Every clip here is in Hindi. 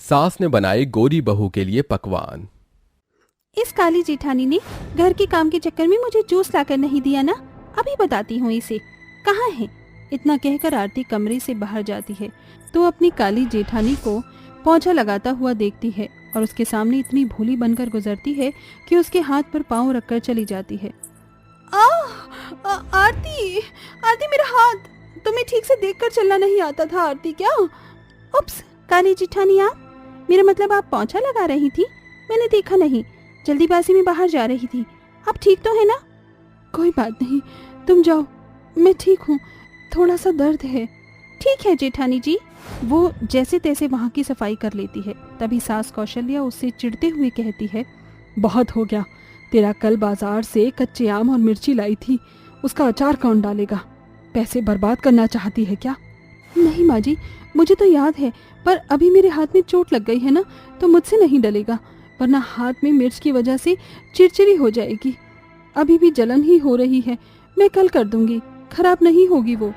सास ने बनाए गोरी बहू के लिए पकवान। इस काली जेठानी ने घर के काम के चक्कर में मुझे जूस लाकर नहीं दिया ना, अभी बताती हूँ इसे कहाँ है। इतना कहकर आरती कमरे से बाहर जाती है तो अपनी काली जेठानी को पोंछा लगाता हुआ देखती है और उसके सामने इतनी भोली बनकर गुजरती है कि उसके हाथ पर पाँव रखकर चली जाती है। आरती, आरती मेरा हाथ, तुम्हें ठीक से देखकर चलना नहीं आता था आरती क्या? उप्स, काली जेठानी आप, मेरा मतलब आप पोंछा लगा रही थी? मैंने देखा नहीं, जल्दीबाजी में बाहर जा रही थी। आप ठीक तो है ना? कोई बात नहीं, तुम जाओ, मैं ठीक हूँ, थोड़ा सा दर्द है। ठीक है जेठानी जी। वो जैसे तैसे वहाँ की सफाई कर लेती है। तभी सास कौशल्या उससे चिढ़ते हुए कहती है, बहुत हो गया, तेरा कल बाजार से कच्चे आम और मिर्ची लाई थी, उसका अचार कौन डालेगा? पैसे बर्बाद करना चाहती है क्या? नहीं माँ जी, मुझे तो याद है, पर अभी मेरे हाथ में चोट लग गई है ना, तो मुझसे नहीं डलेगा, वरना हाथ में मिर्च की वजह से चिड़चिड़ी हो जाएगी। अभी भी जलन ही हो रही है, मैं कल कर दूंगी, खराब नहीं होगी वो।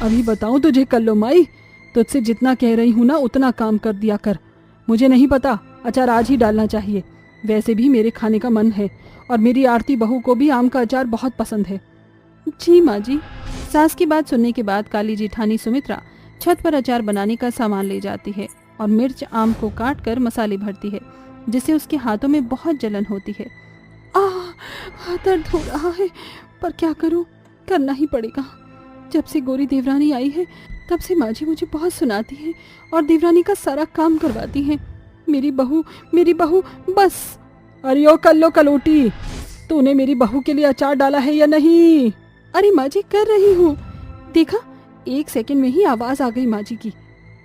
अभी बताऊं तुझे कल्लो माई, तुझसे जितना कह रही हूँ ना उतना काम कर दिया कर। मुझे नहीं पता, अचार आज ही डालना चाहिए, वैसे भी मेरे खाने का मन है और मेरी आरती बहू को भी आम का अचार बहुत पसंद है। जी माँ जी। सास की बात सुनने के बाद काली जेठानी सुमित्रा छत पर अचार बनाने का सामान ले जाती है और मिर्च आम को काट कर मसाले भरती है, जिससे उसके हाथों में बहुत जलन होती है। दर्द हो रहा है, पर क्या करूं, करना ही पड़ेगा। जब से गोरी देवरानी आई है तब से माँ जी मुझे बहुत सुनाती है और देवरानी का सारा काम करवाती है। मेरी बहू बस। अरे ओ कल्लो कलोटी, तूने मेरी बहू के लिए अचार डाला है या नहीं? अरे माँ जी कर रही हूँ, देखा, 1 सेकंड में ही आवाज आ गई माँ जी की।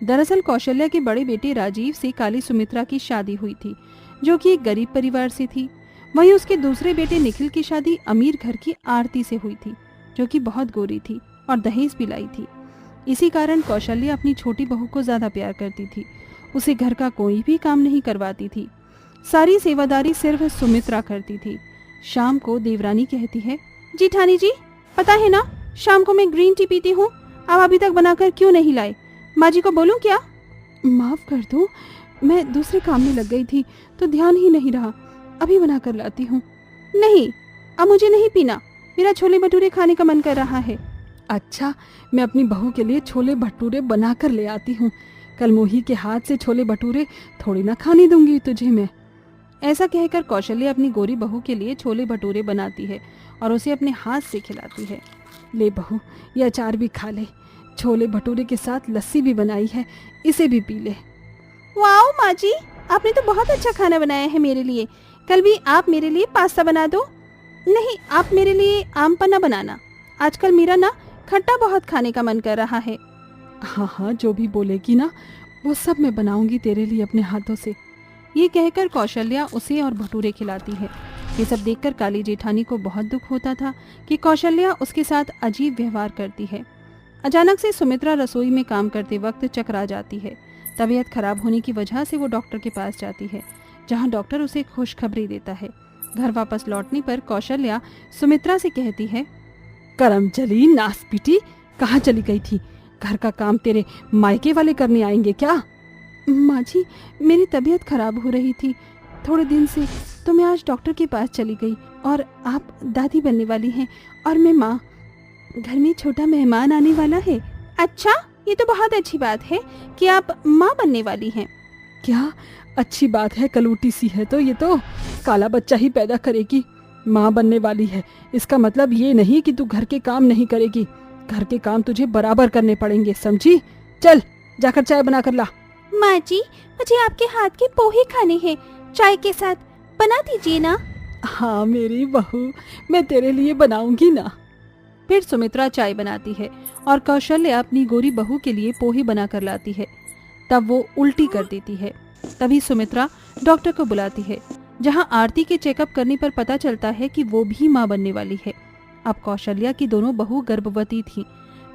दरअसल कौशल्या के बड़े बेटे राजीव से काली सुमित्रा की शादी हुई थी, जो कि एक गरीब परिवार से थी। वहीं उसके दूसरे बेटे निखिल की शादी अमीर घर की आरती से हुई थी, जो कि बहुत गोरी थी और दहेज भी लाई थी। इसी कारण कौशल्या अपनी छोटी बहू को ज्यादा प्यार करती थी। उसे घर का कोई भी काम नहीं करवाती थी, सारी सेवादारी सिर्फ सुमित्रा करती थी। शाम को देवरानी कहती है, जेठानी जी, पता है ना, शाम को मैं ग्रीन टी पीती हूँ, आप अभी तक बनाकर क्यों नहीं लाए? माँ जी को बोलूँ क्या? माफ कर दो, मैं दूसरे काम में लग गई थी तो ध्यान ही नहीं रहा, अभी बना कर लाती हूँ। नहीं, अब मुझे नहीं पीना, मेरा छोले भटूरे खाने का मन कर रहा है। अच्छा, मैं अपनी बहू के लिए छोले भटूरे बना कर ले आती हूँ। कल मोही के हाथ से छोले भटूरे थोड़ी ना खाने दूंगी तुझे मैं। ऐसा कहकर कौशल्या अपनी गोरी बहू के लिए छोले भटूरे बनाती है और उसे अपने हाथ से खिलाती है। ले बहू, ये अचार भी खा ले, छोले भटूरे के साथ लस्सी भी बनाई है, इसे भी पी ले। वाओ माँ जी, आपने तो बहुत अच्छा खाना बनाया है मेरे लिए। कल भी आप मेरे लिए पास्ता बना दो। नहीं, आप मेरे लिए आम पन्ना बनाना, आजकल मेरा ना खट्टा बहुत खाने का मन कर रहा है। हाँ, जो भी बोलेगी ना वो सब मैं बनाऊंगी तेरे लिए अपने हाथों से। ये कहकर कौशल्या उसे और भटूरे खिलाती है। ये सब देखकर काली जेठानी को बहुत दुख होता था कि कौशल्या उसके साथ अजीब व्यवहार करती है। अचानक से सुमित्रा रसोई में काम करते वक्त चकरा जाती है। तबीयत खराब होने की वजह से वो डॉक्टर के पास जाती है, जहाँ डॉक्टर उसे खुशखबरी देता है। घर वापस लौटने पर कौशल्या सुमित्रा से कहती है, करम चली नासपीटी, कहाँ चली गई थी? घर का काम तेरे मायके वाले करने आएंगे क्या? माँ जी, मेरी तबीयत खराब हो रही थी थोड़े दिन से, तो मैं आज डॉक्टर के पास चली गई। और आप दादी बनने वाली हैं और मैं माँ। घर में छोटा मेहमान आने वाला है। अच्छा, ये तो बहुत अच्छी बात है कि आप माँ बनने वाली हैं। क्या अच्छी बात है, कलूटी सी है तो ये तो काला बच्चा ही पैदा करेगी। माँ बनने वाली है, इसका मतलब ये नहीं कि तू घर के काम नहीं करेगी, घर के काम तुझे बराबर करने पड़ेंगे, समझी? चल जाकर चाय बना कर ला। माँ जी, मुझे आपके हाथ के पोहे खाने हैं, चाय के साथ बना दीजिए ना। हाँ मेरी बहू, मैं तेरे लिए बनाऊंगी ना। फिर सुमित्रा चाय बनाती है और कौशल्या अपनी गोरी बहू के लिए पोहे बना कर लाती है। तब वो उल्टी कर देती है। तभी सुमित्रा डॉक्टर को बुलाती है, जहां आरती के चेकअप करने पर पता चलता है कि वो भी मां बनने वाली है। अब कौशल्या की दोनों बहू गर्भवती थी।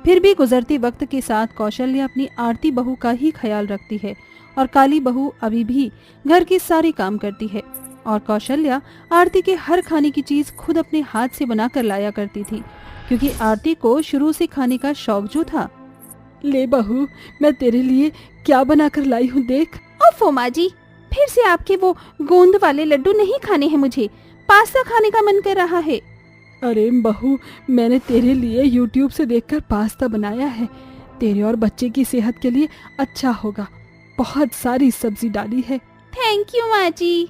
फिर भी गुजरते वक्त के साथ कौशल्या अपनी आरती बहू का ही ख्याल रखती है और काली बहू अभी भी घर के सारे काम करती है। और कौशल्या आरती के हर खाने की चीज खुद अपने हाथ से बना कर लाया करती थी, क्योंकि आरती को शुरू से खाने का शौक जो था। ले बहू, मैं तेरे लिए क्या बना कर लाई हूँ देख। ओफो माँ जी, फिर से आपके वो गोंद वाले लड्डू नहीं खाने हैं, मुझे पास्ता खाने का मन कर रहा है। अरे बहू, मैंने तेरे लिए YouTube से देखकर पास्ता बनाया है। तेरे और बच्चे की सेहत के लिए अच्छा होगा। बहुत सारी सब्जी डाली है। थैंक यू माँ जी।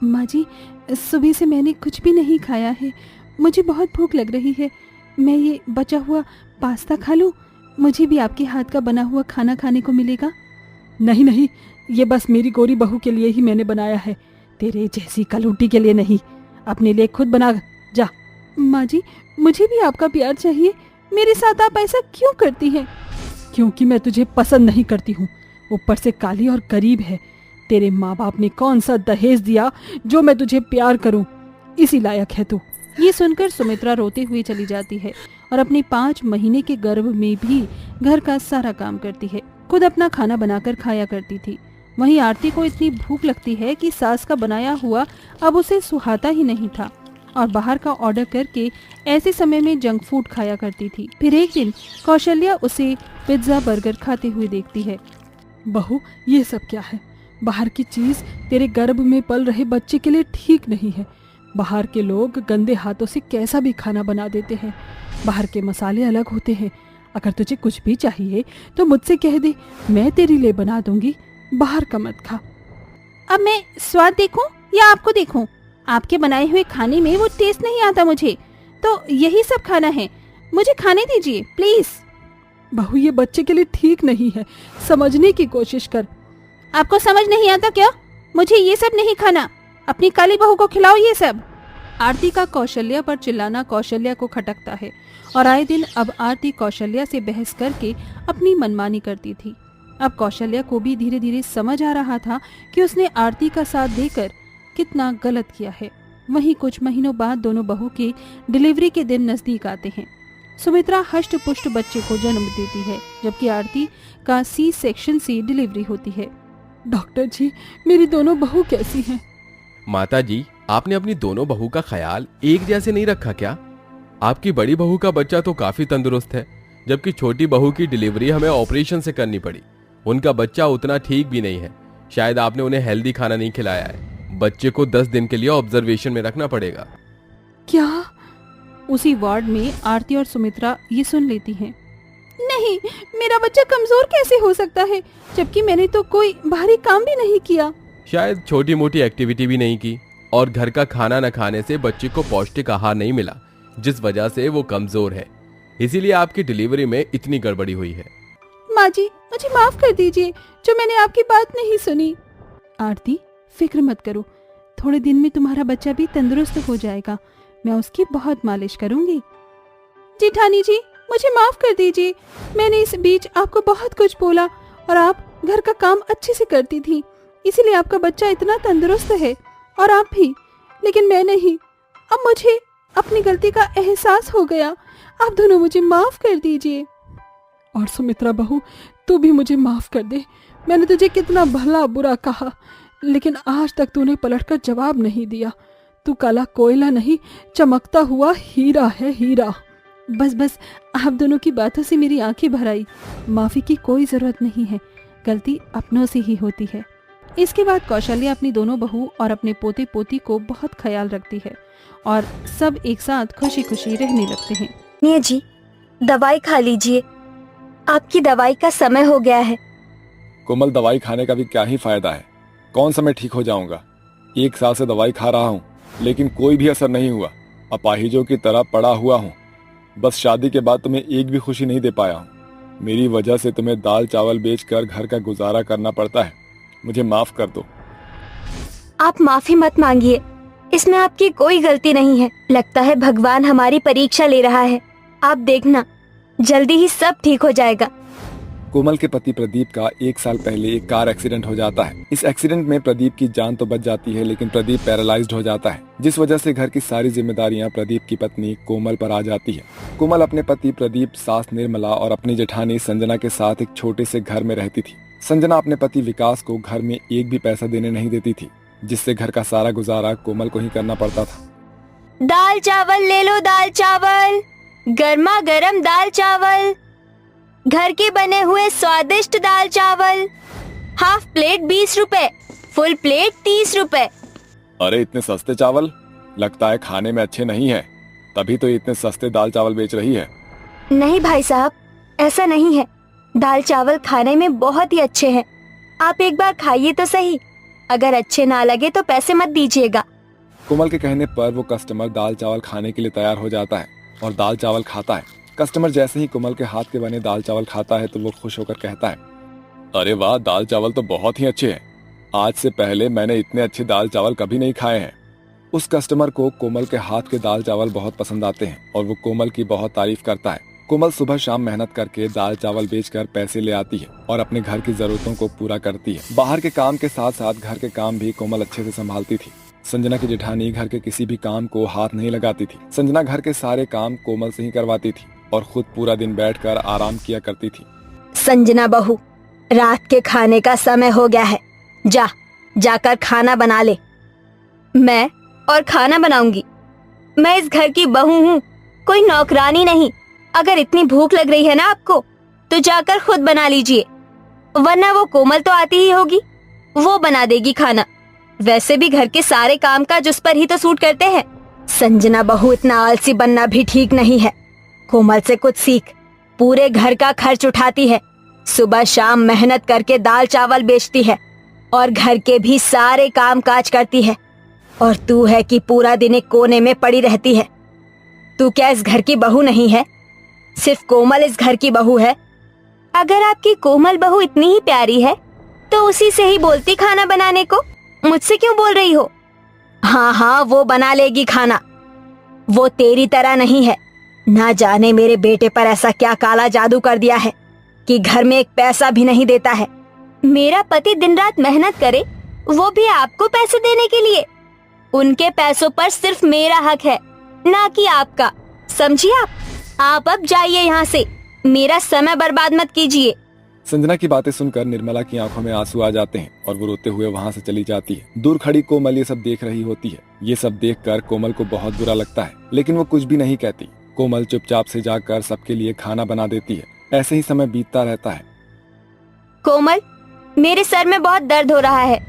माँ जी, सुबह से मैंने कुछ भी नहीं खाया है। मुझे बहुत भूख लग रही है। मैं ये बचा हुआ पास्ता खा लूँ? मुझे भी आपके हाथ का बना हुआ खाना खाने को मिलेगा। नहीं नहीं, ये बस मेरी गोरी बहू के लिए ही मैंने बनाया है, तेरे जैसी कलूटी के लिए नहीं। अपने लिए खुद बना जा। माँ जी, मुझे भी आपका प्यार चाहिए। मेरे साथ आप ऐसा क्यों करती हैं? क्योंकि मैं तुझे पसंद नहीं करती हूँ, ऊपर से काली और गरीब है। तेरे माँ बाप ने कौन सा दहेज दिया जो मैं तुझे प्यार करूँ? इसी लायक है तू। ये सुनकर सुमित्रा रोते हुए चली जाती है और अपने 5 महीने के गर्भ में भी घर का सारा काम करती है। खुद अपना खाना बनाकर खाया करती थी। वहीं आरती को इतनी भूख लगती है कि सास का बनाया हुआ अब उसे सुहाता ही नहीं था और बाहर का ऑर्डर करके ऐसे समय में जंक फूड खाया करती थी। फिर एक दिन कौशल्या उसे पिज्जा बर्गर खाते हुए देखती है। बहू, ये सब क्या है? बाहर की चीज तेरे गर्भ में पल रहे बच्चे के लिए ठीक नहीं है। बाहर के लोग गंदे हाथों से कैसा भी खाना बना देते हैं। बाहर के मसाले अलग होते हैं। अगर तुझे कुछ भी चाहिए तो मुझसे कह दे, मैं तेरे लिए बना दूंगी। बाहर का मत खा। अब मैं स्वाद देखूं या आपको देखूं? आपके बनाए हुए खाने में वो टेस्ट नहीं आता मुझे, तो यही सब खाना है। मुझे खाने दीजिए प्लीज। बहू, ये बच्चे के लिए ठीक नहीं है, समझने की कोशिश कर। आपको समझ नहीं आता क्या? मुझे ये सब नहीं खाना। अपनी काली बहू को खिलाओ ये सब। आरती का कौशल्या पर चिल्लाना कौशल्या को खटकता है और आए दिन अब आरती कौशल्या से बहस करके अपनी मनमानी करती थी। अब कौशल्या को भी धीरे धीरे समझ आ रहा था कि उसने आरती का साथ देकर कितना गलत किया है। वहीं कुछ महीनों बाद दोनों बहू के डिलीवरी के दिन नजदीक आते हैं। सुमित्रा हष्ट पुष्ट बच्चे को जन्म देती है, जबकि आरती का सी सेक्शन से डिलीवरी होती है। डॉक्टर जी, मेरी दोनों बहू कैसी हैं? माता जी, आपने अपनी दोनों बहू का ख्याल एक जैसे नहीं रखा क्या? आपकी बड़ी बहू का बच्चा तो काफी तंदुरुस्त है, जबकि छोटी बहू की डिलीवरी हमें ऑपरेशन से करनी पड़ी। उनका बच्चा उतना ठीक भी नहीं है। शायद आपने उन्हें हेल्दी खाना नहीं खिलाया है। बच्चे को 10 दिन के लिए ऑब्जर्वेशन में रखना पड़ेगा। क्या? उसी वार्ड में आरती और सुमित्रा ये सुन लेती हैं। नहीं, मेरा बच्चा कमजोर कैसे हो सकता है, जबकि मैंने तो कोई भारी काम भी नहीं किया। शायद छोटी मोटी एक्टिविटी भी नहीं की और घर का खाना न खाने से बच्चे को पौष्टिक आहार नहीं मिला, जिस वजह से वो कमजोर है। इसीलिए आपकी डिलीवरी में इतनी गड़बड़ी हुई है। माँ जी, मुझे माफ कर दीजिए जो मैंने आपकी बात नहीं सुनी। आरती, फिक्र मत करो, थोड़े दिन में तुम्हारा बच्चा भी तंदुरुस्त हो जाएगा। मैं उसकी बहुत मालिश करूंगी। जेठानी जी, मुझे माफ कर दीजिए। मैंने इस बीच आपको बहुत कुछ बोला और आप घर का काम अच्छे से करती थी, इसीलिए आपका बच्चा इतना तंदुरुस्त है और आप भी, लेकिन मैं नहीं। अब मुझे अपनी गलती का एहसास हो गया। आप दोनों मुझे माफ कर दीजिए। और सुमित्रा बहू, तू भी मुझे माफ कर दे। मैंने तुझे कितना भला बुरा कहा, लेकिन आज तक तूने पलटकर जवाब नहीं दिया। तू काला कोयला नहीं, चमकता हुआ हीरा है, हीरा। बस बस, आप दोनों की बातों से मेरी आंखें भर आई। माफी की कोई जरूरत नहीं है, गलती अपनों से ही होती है। इसके बाद कौशल्या अपनी दोनों बहू और अपने पोते पोती को बहुत ख्याल रखती है और सब एक साथ खुशी खुशी रहने लगते हैं। सुनिए जी, दवाई खा लीजिए, आपकी दवाई का समय हो गया है। कोमल, दवाई खाने का भी क्या ही फायदा है? कौन सा मैं ठीक हो जाऊंगा? 1 साल से दवाई खा रहा हूँ, लेकिन कोई भी असर नहीं हुआ। अपाहिजों की तरह पड़ा हुआ हूँ। बस शादी के बाद तुम्हें एक भी खुशी नहीं दे पाया हूँ। मेरी वजह से तुम्हें दाल चावल बेचकर घर का गुजारा करना पड़ता है। मुझे माफ कर दो। आप माफी मत मांगिए, इसमें आपकी कोई गलती नहीं है। लगता है भगवान हमारी परीक्षा ले रहा है। आप देखना, जल्दी ही सब ठीक हो जाएगा। कोमल के पति प्रदीप का 1 साल पहले एक कार एक्सीडेंट हो जाता है। इस एक्सीडेंट में प्रदीप की जान तो बच जाती है, लेकिन प्रदीप पैरालाइज्ड हो जाता है, जिस वजह से घर की सारी जिम्मेदारियां प्रदीप की पत्नी कोमल पर आ जाती है। कोमल अपने पति प्रदीप, सास निर्मला और अपनी जेठानी संजना के साथ एक छोटे से घर में रहती थी। संजना अपने पति विकास को घर में एक भी पैसा देने नहीं देती थी, जिससे घर का सारा गुजारा कोमल को ही करना पड़ता था। दाल चावल ले लो, दाल चावल, गर्मा गर्म दाल चावल, घर के बने हुए स्वादिष्ट दाल चावल। हाफ प्लेट 20 रुपए, फुल प्लेट 30 रुपए। अरे इतने सस्ते चावल, लगता है खाने में अच्छे नहीं है, तभी तो ये इतने सस्ते दाल चावल बेच रही है। नहीं भाई साहब, ऐसा नहीं है। दाल चावल खाने में बहुत ही अच्छे हैं। आप एक बार खाइए तो सही। अगर अच्छे ना लगे तो पैसे मत दीजिएगा। कोमल के कहने पर वो कस्टमर दाल चावल खाने के लिए तैयार हो जाता है और दाल चावल खाता है। कस्टमर जैसे ही कोमल के हाथ के बने दाल चावल खाता है तो वो खुश होकर कहता है, अरे वाह, दाल चावल तो बहुत ही अच्छे हैं। आज से पहले मैंने इतने अच्छे दाल चावल कभी नहीं खाए हैं। उस कस्टमर को कोमल के हाथ के दाल चावल बहुत पसंद आते हैं और वो कोमल की बहुत तारीफ करता है। कोमल सुबह शाम मेहनत करके दाल चावल बेचकर पैसे ले आती है और अपने घर की जरूरतों को पूरा करती है। बाहर के काम के साथ साथ घर के काम भी कोमल अच्छे से संभालती थी। संजना की जेठानी घर के किसी भी काम को हाथ नहीं लगाती थी। संजना घर के सारे काम कोमल से ही करवाती थी और खुद पूरा दिन बैठकर आराम किया करती थी। संजना बहू, रात के खाने का समय हो गया है। जाकर खाना बना ले। मैं और खाना बनाऊंगी? मैं इस घर की बहू हूँ, कोई नौकरानी नहीं। अगर इतनी भूख लग रही है ना आपको तो जाकर खुद बना लीजिए, वरना वो कोमल तो आती ही होगी, वो बना देगी खाना। वैसे भी घर के सारे काम काज उस पर ही तो सूट करते हैं। संजना बहू, इतना आलसी बनना भी ठीक नहीं है। कोमल से कुछ सीख। पूरे घर का खर्च उठाती है, सुबह शाम मेहनत करके दाल चावल बेचती है और घर के भी सारे काम काज करती है। और तू है कि पूरा दिन एक कोने में पड़ी रहती है। तू क्या इस घर की बहू नहीं है? सिर्फ कोमल इस घर की बहू है। अगर आपकी कोमल बहू इतनी ही प्यारी है तो उसी से ही बोलती खाना बनाने को। मुझसे क्यों बोल रही हो? हाँ, वो बना लेगी खाना। वो तेरी तरह नहीं है। ना जाने मेरे बेटे पर ऐसा क्या काला जादू कर दिया है कि घर में एक पैसा भी नहीं देता है। मेरा पति दिन रात मेहनत करे, वो भी आपको पैसे देने के लिए। उनके पैसों पर सिर्फ मेरा हक है, ना कि आपका। समझिए आप अब जाइए यहाँ से। मेरा समय बर्बाद मत कीजिए। संजना की बातें सुनकर निर्मला की आंखों में आंसू आ जाते हैं और वो रोते हुए वहाँ से चली जाती है। दूर खड़ी कोमल ये सब देख रही होती है। ये सब देखकर कोमल को बहुत बुरा लगता है, लेकिन वो कुछ भी नहीं कहती। कोमल चुपचाप से जाकर सबके लिए खाना बना देती है। ऐसे ही समय बीतता रहता है। कोमल, मेरे सर में बहुत दर्द हो रहा है,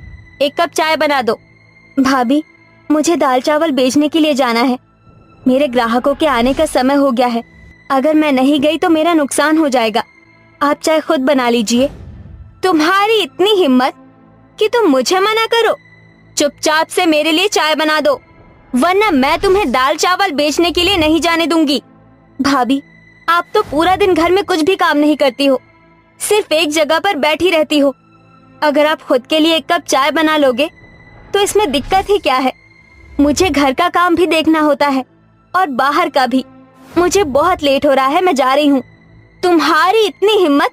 एक कप चाय बना दो। भाभी, मुझे दाल चावल बेचने के लिए जाना है। मेरे ग्राहकों के आने का समय हो गया है। अगर मैं नहीं गई तो मेरा नुकसान हो जाएगा। आप चाय खुद बना लीजिए। तुम्हारी इतनी हिम्मत कि तुम मुझे मना करो। चुपचाप से मेरे लिए चाय बना दो, वरना मैं तुम्हें दाल चावल बेचने के लिए नहीं जाने दूंगी। भाभी, आप तो पूरा दिन घर में कुछ भी काम नहीं करती हो, सिर्फ एक जगह पर बैठी रहती हो। अगर आप खुद के लिए एक कप चाय बना लोगे तो इसमें दिक्कत ही क्या है? मुझे घर का काम भी देखना होता है और बाहर का भी। मुझे बहुत लेट हो रहा है, मैं जा रही हूँ। तुम्हारी इतनी हिम्मत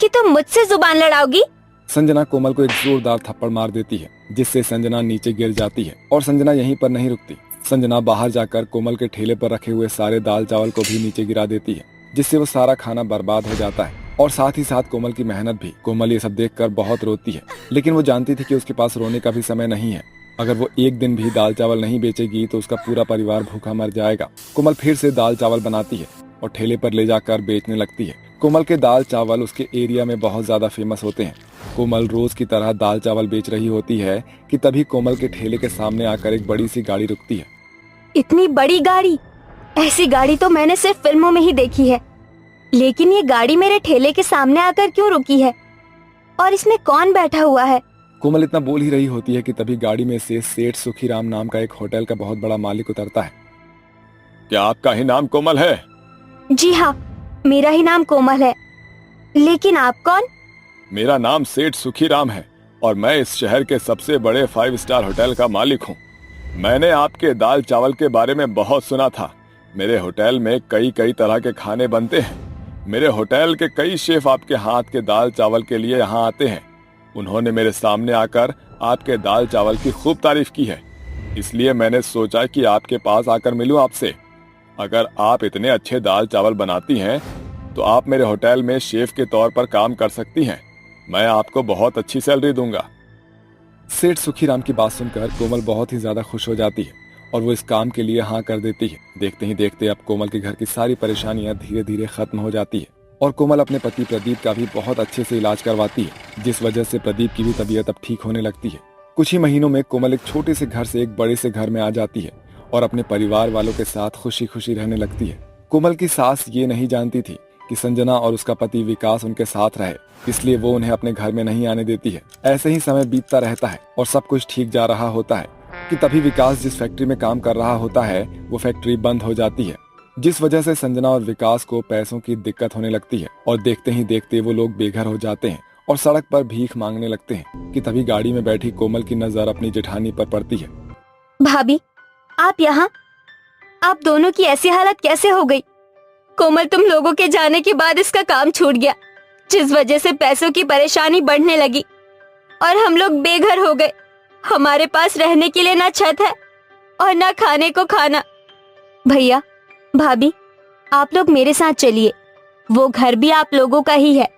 कि तुम मुझसे जुबान लड़ाओगी? संजना कोमल को एक जोरदार थप्पड़ मार देती है, जिससे संजना नीचे गिर जाती है। और संजना यहीं पर नहीं रुकती। संजना बाहर जाकर कोमल के ठेले पर रखे हुए सारे दाल चावल को भी नीचे गिरा देती है, जिससे वो सारा खाना बर्बाद हो जाता है और साथ ही साथ कोमल की मेहनत भी। कोमल ये सब देखकर बहुत रोती है, लेकिन वो जानती थी कि उसके पास रोने का भी समय नहीं है। अगर वो एक दिन भी दाल चावल नहीं बेचेगी तो उसका पूरा परिवार भूखा मर जाएगा। कोमल फिर से दाल चावल बनाती है और ठेले पर ले जाकर बेचने लगती है। कोमल के दाल चावल उसके एरिया में बहुत ज्यादा फेमस होते हैं। कोमल रोज की तरह दाल चावल बेच रही होती है कि तभी कोमल के ठेले के सामने आकर एक बड़ी सी गाड़ी रुकती है। इतनी बड़ी गाड़ी? ऐसी गाड़ी तो मैंने सिर्फ फिल्मों में ही देखी है, लेकिन ये गाड़ी मेरे ठेले के सामने आकर क्यों रुकी है? और इसमें कौन बैठा हुआ है? कोमल इतना बोल ही रही होती है कि तभी गाड़ी में से सेठ सुखीराम नाम का एक होटल का बहुत बड़ा मालिक उतरता है। क्या आपका ही नाम कोमल है? जी हाँ, मेरा ही नाम कोमल है। लेकिन आप कौन? मेरा नाम सेठ सुखीराम है और मैं इस शहर के सबसे बड़े 5 स्टार होटल का मालिक हूँ। मैंने आपके दाल चावल के बारे में बहुत सुना था। मेरे होटल में कई तरह के खाने बनते हैं। मेरे होटल के कई शेफ आपके हाथ के दाल चावल के लिए यहाँ आते हैं। उन्होंने मेरे सामने आकर आपके दाल चावल की खूब तारीफ की है, इसलिए मैंने सोचा कि आपके पास आकर मिलूं आपसे। अगर आप इतने अच्छे दाल चावल बनाती हैं तो आप मेरे होटल में शेफ के तौर पर काम कर सकती हैं। मैं आपको बहुत अच्छी सैलरी दूंगा। सेठ सुखीराम की बात सुनकर कोमल बहुत ही ज्यादा खुश हो जाती है और वो इस काम के लिए हाँ कर देती है। देखते ही देखते अब कोमल के घर की सारी परेशानियां धीरे धीरे खत्म हो जाती है और कोमल अपने पति प्रदीप का भी बहुत अच्छे से इलाज करवाती है, जिस वजह से प्रदीप की भी तबीयत अब ठीक होने लगती है। कुछ ही महीनों में कोमल एक छोटे से घर से एक बड़े से घर में आ जाती है और अपने परिवार वालों के साथ खुशी खुशी रहने लगती है। कोमल की सास ये नहीं जानती थी कि संजना और उसका पति विकास उनके साथ रहे, इसलिए वो उन्हें अपने घर में नहीं आने देती है। ऐसे ही समय बीतता रहता है और सब कुछ ठीक जा रहा होता है कि तभी विकास जिस फैक्ट्री में काम कर रहा होता है वो फैक्ट्री बंद हो जाती है, जिस वजह से संजना और विकास को पैसों की दिक्कत होने लगती है और देखते ही देखते वो लोग बेघर हो जाते हैं और सड़क पर भीख मांगने लगते हैं कि तभी गाड़ी में बैठी कोमल की नजर अपनी जेठानी पर पड़ती है। भाभी, आप यहाँ? आप दोनों की ऐसी हालत कैसे हो गई? कोमल, तुम लोगों के जाने के बाद इसका काम छूट गया, जिस वजह से पैसों की परेशानी बढ़ने लगी और हम लोग बेघर हो गए। हमारे पास रहने के लिए ना छत है और ना खाने को खाना। भैया, भाभी, आप लोग मेरे साथ चलिए, वो घर भी आप लोगों का ही है।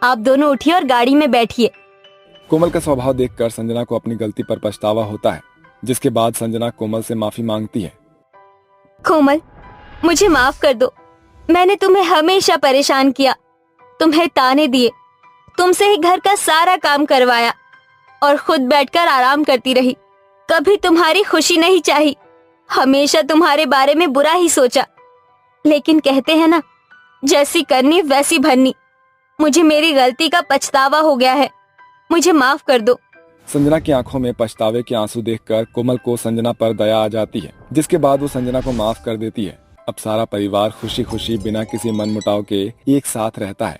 आप दोनों उठिए और गाड़ी में बैठिए। कोमल का स्वभाव देखकर संजना को अपनी गलती पर पछतावा होता है, जिसके बाद संजना कोमल से माफी मांगती है। कोमल, मुझे माफ कर दो। मैंने तुम्हें हमेशा परेशान किया, तुम्हें ताने दिए, तुमसे ही घर का सारा काम करवाया और खुद बैठकर आराम करती रही। कभी तुम्हारी खुशी नहीं चाही, हमेशा तुम्हारे बारे में बुरा ही सोचा। लेकिन कहते हैं ना, जैसी करनी वैसी भरनी। मुझे मेरी गलती का पछतावा हो गया है, मुझे माफ कर दो। संजना की आंखों में पछतावे के आंसू देखकर कोमल को संजना पर दया आ जाती है, जिसके बाद वो संजना को माफ कर देती है। अब सारा परिवार खुशी खुशी बिना किसी मनमुटाव के एक साथ रहता है।